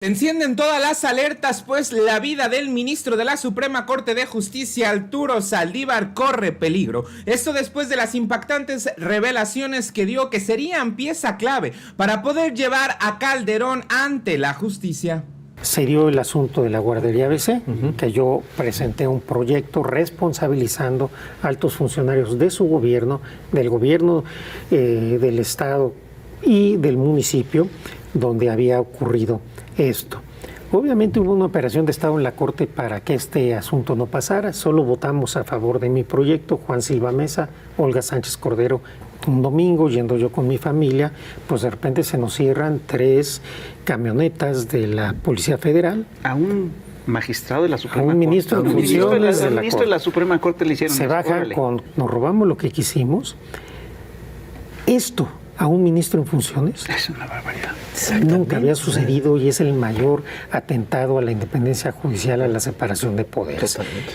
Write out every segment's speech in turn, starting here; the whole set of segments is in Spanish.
Se encienden todas las alertas, pues la vida del ministro de la Suprema Corte de Justicia, Arturo Saldívar, corre peligro. Esto después de las impactantes revelaciones que dio que serían pieza clave para poder llevar a Calderón ante la justicia. Se dio el asunto de la guardería ABC, que yo presenté un proyecto responsabilizando a altos funcionarios de su gobierno, del gobierno del estado y del municipio donde había ocurrido esto. Obviamente hubo una operación de Estado en la Corte para que este asunto no pasara. Solo votamos a favor de mi proyecto, Juan Silva Mesa, Olga Sánchez Cordero. Un domingo, yendo yo con mi familia, pues de repente se nos cierran 3 camionetas de la Policía Federal. A un magistrado de la Suprema Corte. A un ministro de funciones de la ministro de la Suprema Corte le hicieron se eso. baja Órale. con, nos robamos lo que quisimos. Esto a un ministro en funciones Es una barbaridad. nunca había sucedido y es el mayor atentado a la independencia judicial, a la separación de poderes. Totalmente.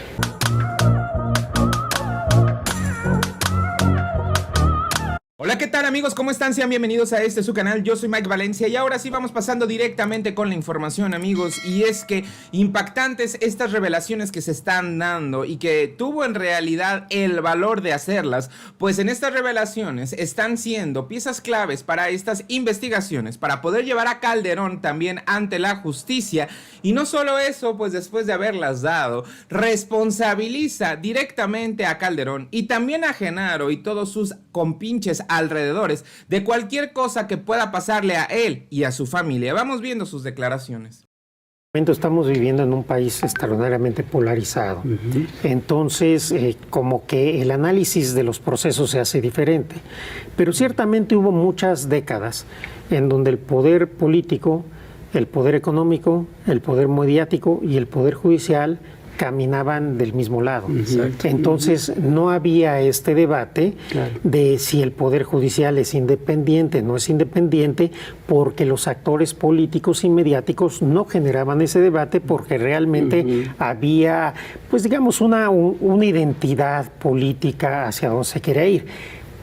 Hola, ¿qué tal amigos? ¿Cómo están? Sean bienvenidos a su canal. Yo soy Mike Valencia y ahora sí vamos pasando directamente con la información, amigos. Y es que impactantes estas revelaciones que se están dando y que tuvo en realidad el valor de hacerlas, pues en estas revelaciones están siendo piezas claves para estas investigaciones, para poder llevar a Calderón también ante la justicia. Y no solo eso, pues después de haberlas dado, responsabiliza directamente a Calderón y también a Genaro y todos sus compinches alrededores de cualquier cosa que pueda pasarle a él y a su familia. Vamos viendo sus declaraciones. Estamos viviendo en un país extraordinariamente polarizado. Entonces, como que el análisis de los procesos se hace diferente. Pero ciertamente hubo muchas décadas en donde el poder político, el poder económico, el poder mediático y el poder judicial caminaban del mismo lado. Exacto. Entonces no había este debate de si el Poder Judicial es independiente, no es independiente, porque los actores políticos y mediáticos no generaban ese debate porque realmente había, pues digamos, una identidad política hacia donde se quería ir.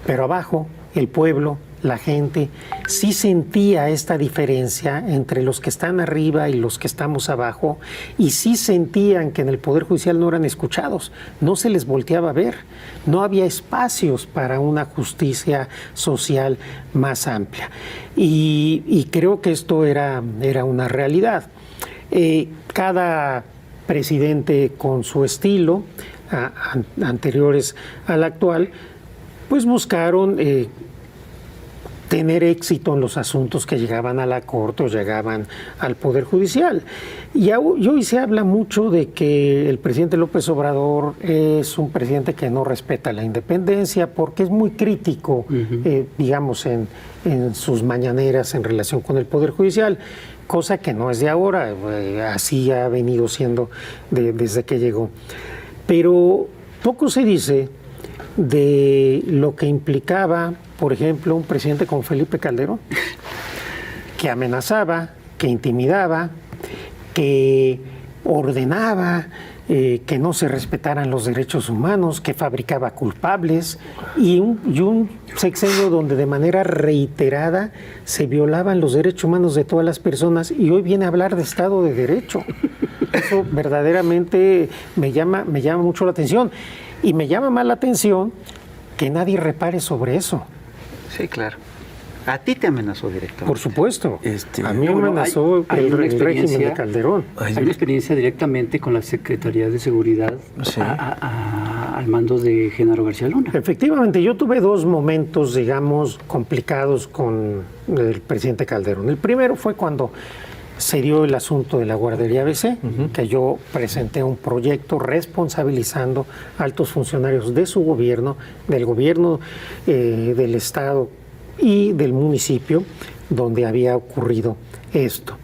Pero abajo, el pueblo, la gente sí sentía esta diferencia entre los que están arriba y los que estamos abajo, y sí sentían que en el Poder Judicial no eran escuchados, no se les volteaba a ver, no había espacios para una justicia social más amplia. Y creo que esto era una realidad. Cada presidente con su estilo, anteriores al actual, pues buscaron tener éxito en los asuntos que llegaban a la Corte o llegaban al Poder Judicial. Y hoy se habla mucho de que el presidente López Obrador es un presidente que no respeta la independencia porque es muy crítico, digamos, en sus mañaneras en relación con el Poder Judicial, cosa que no es de ahora, así ha venido siendo desde que llegó. Pero poco se dice de lo que implicaba, por ejemplo, un presidente como Felipe Calderón, que amenazaba, que intimidaba, que ordenaba que no se respetaran los derechos humanos, que fabricaba culpables, y un sexenio donde de manera reiterada se violaban los derechos humanos de todas las personas, y hoy viene a hablar de Estado de Derecho. Eso verdaderamente me llama mucho la atención. Y me llama más la atención que nadie repare sobre eso. Sí, claro. A ti te amenazó directamente. Por supuesto. A mí me amenazó el régimen de Calderón. Hay una experiencia directamente con la Secretaría de Seguridad al mando de Genaro García Luna. Efectivamente, yo tuve 2 momentos, digamos, complicados con el presidente Calderón. El primero fue cuando se dio el asunto de la guardería ABC, que yo presenté un proyecto responsabilizando a altos funcionarios de su gobierno, del gobierno del estado y del municipio donde había ocurrido esto.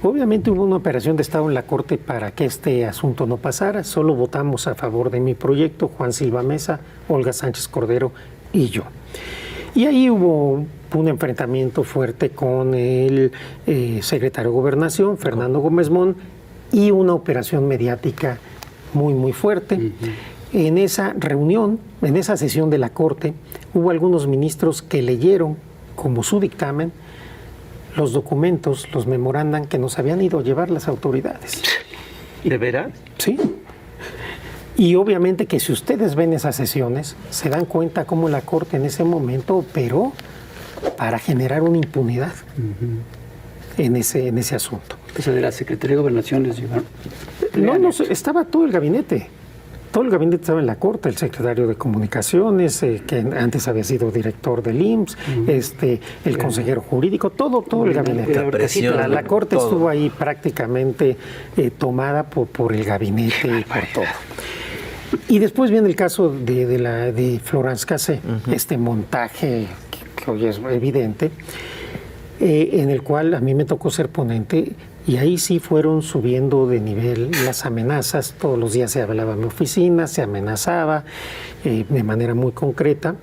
Obviamente hubo una operación de Estado en la Corte para que este asunto no pasara. Solo votamos a favor de mi proyecto, Juan Silva Mesa, Olga Sánchez Cordero y yo. Y ahí hubo un enfrentamiento fuerte con el secretario de Gobernación, Fernando Gómez Mont, y una operación mediática muy fuerte. En esa reunión, en esa sesión de la Corte, hubo algunos ministros que leyeron como su dictamen los documentos, los memorandan que nos habían ido a llevar las autoridades. ¿De veras? Sí. Y obviamente que si ustedes ven esas sesiones, se dan cuenta cómo la Corte en ese momento operó para generar una impunidad en ese asunto. O sea, de la Secretaría de Gobernación les llevaron. No, estaba todo el gabinete. Todo el gabinete estaba en la Corte, el secretario de Comunicaciones, que antes había sido director del IMSS, el consejero jurídico, todo el gabinete. La Corte estuvo ahí prácticamente tomada por el gabinete y por todo. Y después viene el caso de Florence Cassé, este montaje que hoy es evidente, en el cual a mí me tocó ser ponente. Y ahí sí fueron subiendo de nivel las amenazas. Todos los días se hablaba en mi oficina, se amenazaba de manera muy concreta.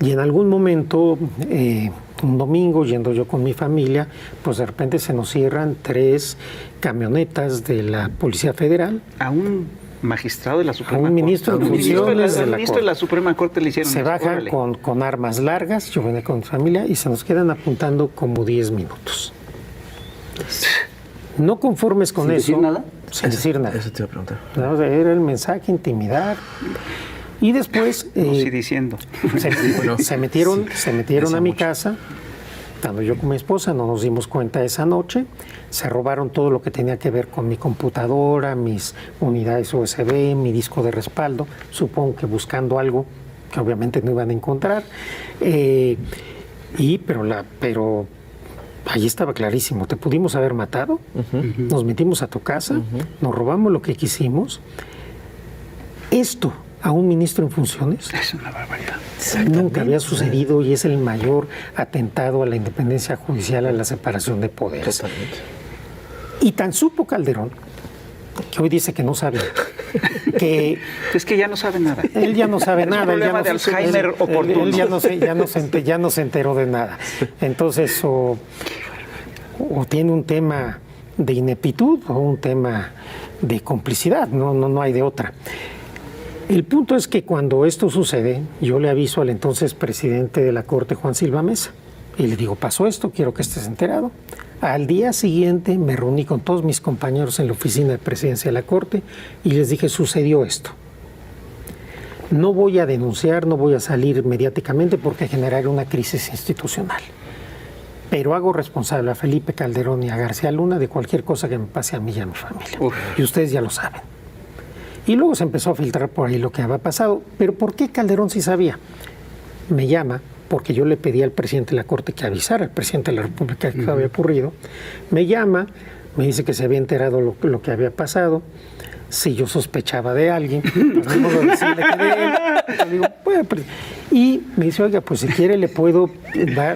Y en algún momento, un domingo, yendo yo con mi familia, pues de repente se nos cierran 3 camionetas de la Policía Federal. A un magistrado de la Suprema Corte. A un ministro de funciones de la Suprema Corte le hicieron. Se baja con armas largas, yo venía con mi familia, y se nos quedan apuntando como 10 minutos. No conformes con eso. ¿Sin decir nada? Sin decir nada. Eso te iba a preguntar. No, era el mensaje, intimidar. Y después sí, diciendo. se metieron a mi casa. Estando yo con mi esposa, no nos dimos cuenta esa noche. Se robaron todo lo que tenía que ver con mi computadora, mis unidades USB, mi disco de respaldo. Supongo que buscando algo que obviamente no iban a encontrar. Pero ahí estaba clarísimo, te pudimos haber matado, nos metimos a tu casa, nos robamos lo que quisimos. Esto a un ministro en funciones es una barbaridad. Nunca había sucedido y es el mayor atentado a la independencia judicial, a la separación de poderes. Totalmente. Y tan supo Calderón, que hoy dice que no sabe, que es que ya no sabe nada. Él ya no sabe nada. Un problema de Alzheimer oportuno. Él ya no se enteró de nada. Entonces, o tiene un tema de ineptitud o un tema de complicidad, no hay de otra. El punto es que cuando esto sucede, yo le aviso al entonces presidente de la Corte, Juan Silva Mesa, y le digo, pasó esto, quiero que estés enterado. Al día siguiente me reuní con todos mis compañeros en la oficina de presidencia de la Corte y les dije, sucedió esto. No voy a denunciar, no voy a salir mediáticamente porque generaría una crisis institucional. Pero hago responsable a Felipe Calderón y a García Luna de cualquier cosa que me pase a mí y a mi familia. Y ustedes ya lo saben. Y luego se empezó a filtrar por ahí lo que había pasado. Pero ¿por qué Calderón sí sabía? Me llama porque yo le pedí al presidente de la Corte que avisara al presidente de la República que había ocurrido. Me llama, me dice que se había enterado lo que había pasado. Si yo sospechaba de alguien, pues no puedo decirle que de él. Yo digo, bueno, y me dice, oiga, pues si quiere le puedo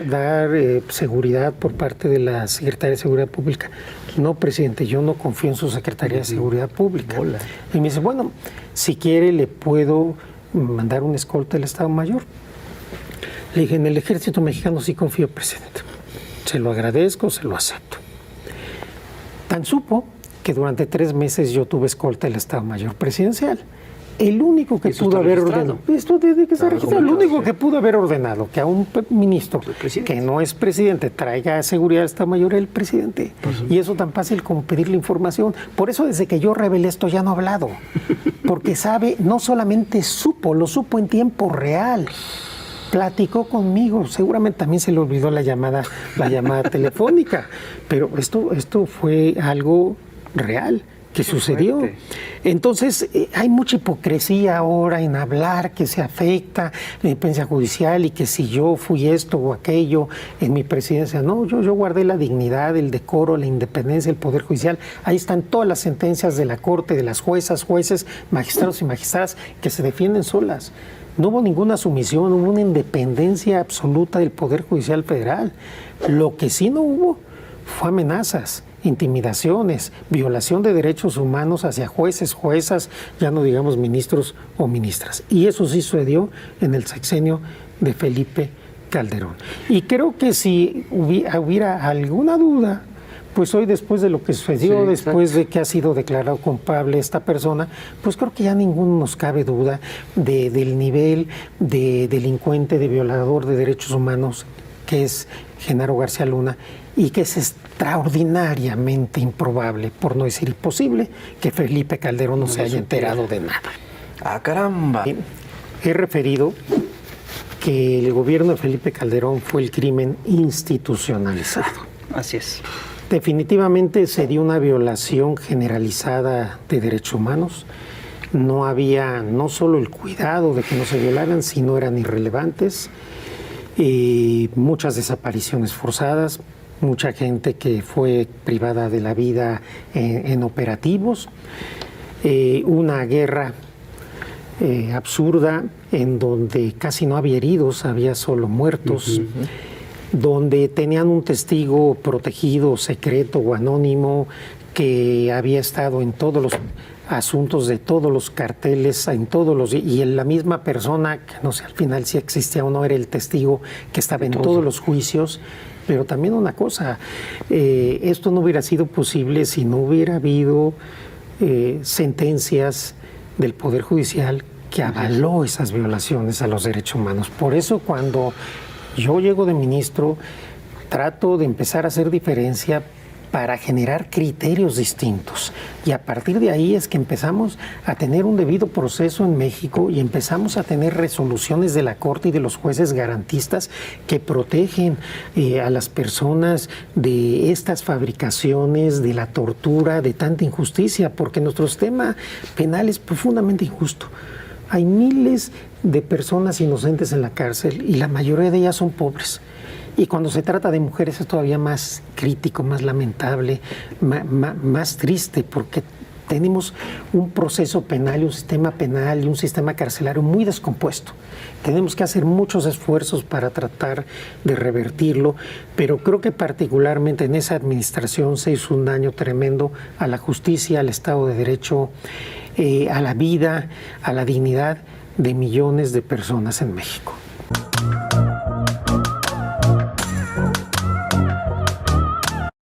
dar seguridad por parte de la Secretaría de Seguridad Pública. No, presidente, yo no confío en su Secretaría de Seguridad Pública. Hola. Y me dice, bueno, si quiere le puedo mandar un escolta del Estado Mayor. Le dije, en el Ejército Mexicano sí confío, presidente. Se lo agradezco, se lo acepto. Tan supo que durante 3 meses yo tuve escolta del Estado Mayor Presidencial. El único que pudo haber ordenado, esto desde que se registró, el único que pudo haber ordenado que a un ministro que no es presidente traiga seguridad del Estado Mayor es el presidente. Y eso tan fácil como pedirle información. Por eso desde que yo revelé esto ya no he hablado. Porque sabe, no solamente supo, lo supo en tiempo real. Platicó conmigo, seguramente también se le olvidó la llamada telefónica, pero esto fue algo real que sucedió. Fuerte. Entonces, hay mucha hipocresía ahora en hablar que se afecta la independencia judicial y que si yo fui esto o aquello en mi presidencia. No, yo guardé la dignidad, el decoro, la independencia del Poder Judicial. Ahí están todas las sentencias de la Corte, de las juezas, jueces, magistrados y magistradas que se defienden solas. No hubo ninguna sumisión, hubo una independencia absoluta del Poder Judicial Federal. Lo que sí no hubo fue amenazas, intimidaciones, violación de derechos humanos hacia jueces, juezas, ya no digamos ministros o ministras. Y eso sí sucedió en el sexenio de Felipe Calderón. Y creo que si hubiera alguna duda, pues hoy después de lo que sucedió, después de que ha sido declarado culpable esta persona, pues creo que ya ninguno nos cabe duda del nivel de delincuente, de violador de derechos humanos que es Genaro García Luna, y que es extraordinariamente improbable, por no decir imposible, que Felipe Calderón no se haya enterado de nada. ¡Ah, caramba! He referido que el gobierno de Felipe Calderón fue el crimen institucionalizado. Así es. Definitivamente se dio una violación generalizada de derechos humanos. No había no solo el cuidado de que no se violaran, sino eran irrelevantes. Muchas desapariciones forzadas, mucha gente que fue privada de la vida en operativos. Una guerra absurda en donde casi no había heridos, había solo muertos. Donde tenían un testigo protegido, secreto o anónimo que había estado en todos los asuntos de todos los carteles, y en la misma persona, que no sé al final si existía o no, era el testigo que estaba en todos los juicios. Pero también una cosa, esto no hubiera sido posible si no hubiera habido sentencias del Poder Judicial que avaló esas violaciones a los derechos humanos. Por eso cuando yo llego de ministro, trato de empezar a hacer diferencia para generar criterios distintos. Y a partir de ahí es que empezamos a tener un debido proceso en México y empezamos a tener resoluciones de la Corte y de los jueces garantistas que protegen a las personas de estas fabricaciones, de la tortura, de tanta injusticia, porque nuestro sistema penal es profundamente injusto. Hay miles de personas inocentes en la cárcel y la mayoría de ellas son pobres. Y cuando se trata de mujeres es todavía más crítico, más lamentable, más triste, porque tenemos un proceso penal y un sistema carcelario muy descompuesto. Tenemos que hacer muchos esfuerzos para tratar de revertirlo, pero creo que particularmente en esa administración se hizo un daño tremendo a la justicia, al Estado de Derecho, a la vida, a la dignidad de millones de personas en México.